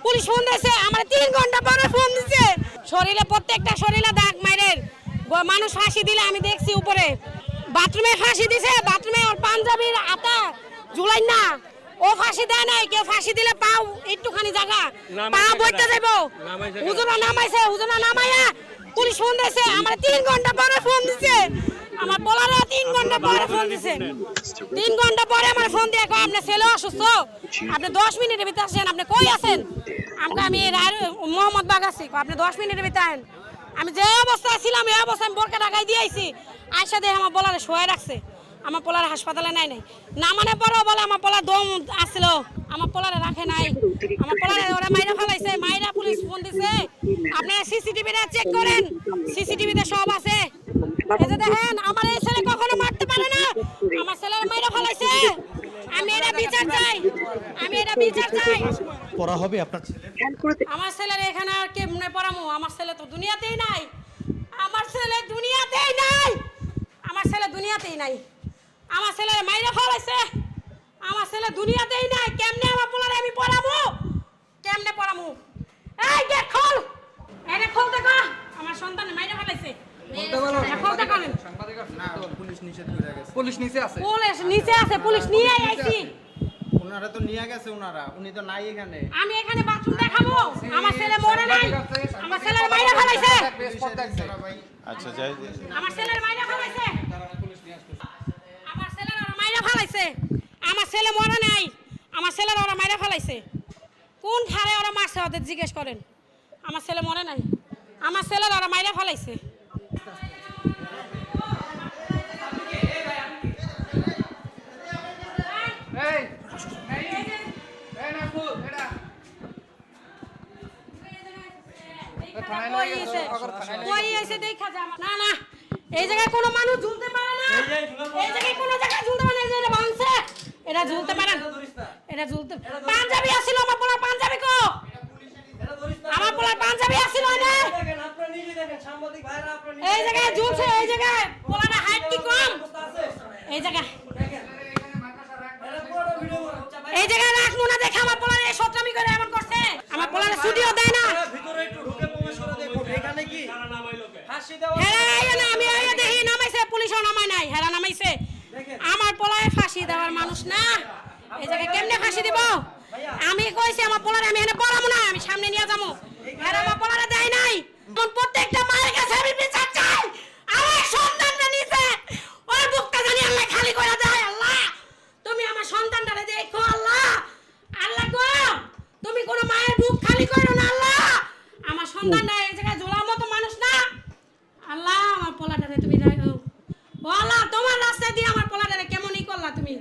police phone দিয়েছে আমার 3 ঘন্টা পরে ফোন দিছে শরীরে প্রত্যেকটা শরীরে দাগ মাইরের মানুষ ফাঁসি দিলে আমি দেখছি উপরে বাথরুমে ফাঁসি দিছে বাথরুমে ওর পাঞ্জাবির আতা ঝুলাই না ও ফাঁসি দেয় নাই কেউ ফাঁসি দিলে পাও একটুখানি জায়গা পা বইতে যাইব হুজুরা নামাইয়া পুলিশ ফোন দিয়েছে আমার 3 ঘন্টা পরে ফোন দিছে আমার পোলারে 3 ঘন্টা পরে ফোন দিছে 3 ঘন্টা পরে আমার ফোন দিয়ে কয় আপনার ছেলে অসুস্থ আপনি 10 মিনিটের ভিতরে আসেন আপনি কই আছেন আমি মোহাম্মদ বাগ আছি আপনি 10 মিনিটের ভিতরে আছেন আমি যে অবস্থায় ছিলাম এই অবস্থায় আমি বোরকা ঢাকাই দিয়ে আইছি আয়সা দিয়ে আমার পোলারে শোয়া রাখছে আমার পোলার হাসপাতালে নাই না মানে পরে বলে আমার পোলার দম আসছিল আমার পোলারে রাখে নাই আমার পোলারে ওরা মাইরা ফেলাইছে মাইরা পুলিশ ফোন দিছে আপনি সিসিটিভিটা চেক করেন সিসিটিভিতে সব আছে এই যে দেখেন আমার এই ছেলে কখনো মারতে পারে না আমার ছেলের মাইরা ফেলাইছে আমি এটা বিচার চাই পড়া হবে আপনার ছেলে আমার ছেলের এখানে আর কেমনে পড়ামু আমার ছেলে তো দুনিয়াতেই নাই আমার ছেলে দুনিয়াতেই নাই আমার ছেলের মাইরা ফেলাইছে আমার ছেলে দুনিয়াতেই নাই কেমনে আমার পোলারে আমি পড়াবো এই গেট খোল এটা খোল দেখো আমার সন্তান মাইরা ফেলাইছে পুলিশ নিচে আছে পুলিশ নিয়ে আইছি ওনারা তো নিয়ে গেছে উনি তো নাই এখানে আমি এখানে বাথরুম দেখাবো আমার ছেলে মরে নাই আমার ছেলের মাইরা ফেলাইছে আচ্ছা যাই আমার ছেলের মাইরা ফেলাইছে আমার ছেলে মরে নাই আমার ছেলের ওরা মাইরা ফেলাইছে কোন ধারে ওরা মারছে ওদের জিজ্ঞেস করেন আমার ছেলে মরে নাই আমার ছেলের ওরা মাইরা ফেলাইছে না এই জায়গায় কোনো মানুষ ঝুলতে পারে না এই জায়গায় কোনো জায়গায় ঝুলতে পারে না এটা ভাঙছে এটা ঝুলতে পারে এটা ঝুলতে পাঞ্জাবি আছিল আমার পোলার পাঞ্জাবি কো আমার পোলার পাঞ্জাবি আছিল না দেখেন আপনারা নিজে দেখেন সাংবাদিক ভাইরা আপনারা এই জায়গায় ঝুলছে এই জায়গায় পোলার হাইট কি কম এই জায়গায় দেখেন এই জায়গায় রাখমু না দেখে আমার পোলার এই শত্রামি করে এমন করছে আমার পোলার ছুটিও দেয় না ভিতরে একটু ঢুকে প্রবেশ করে দেখুন এখানে কি ফাঁসি দেওয়া আমি আইয়া দেখি নামাইছে পুলিশও নামায় নাই হেরা নামাইছে আমার পোলায় ফাঁসি দেওয়ার মানুষ না এই জায়গায় কেমনে ফাঁসি দিব আমি কইছি আমার পোলারে আমি এখানে পড়াবো না আমি সামনে নিয়ে যাবো হেরা আমার পোলারে দেয় নাই প্রত্যেকটা মায়ের কাছে আমি বিচার চাই আমার সন্তানটা নিছে ওর বুকটা জানি আল্লাহ খালি করে দেয় আল্লাহ তুমি আমার সন্তানটারে দেখো আল্লাহ গো তুমি কোন মায়ের বুক খালি করো না আল্লাহ আমার সন্তানটা এই জায়গায় ঝোলার মতো মানুষ না আল্লাহ আমার পোলাটারে তুমি রাখো ও আল্লাহ তোমার রাস্তা দিয়ে আমার পোলাটারে কেমনই করলা তুমি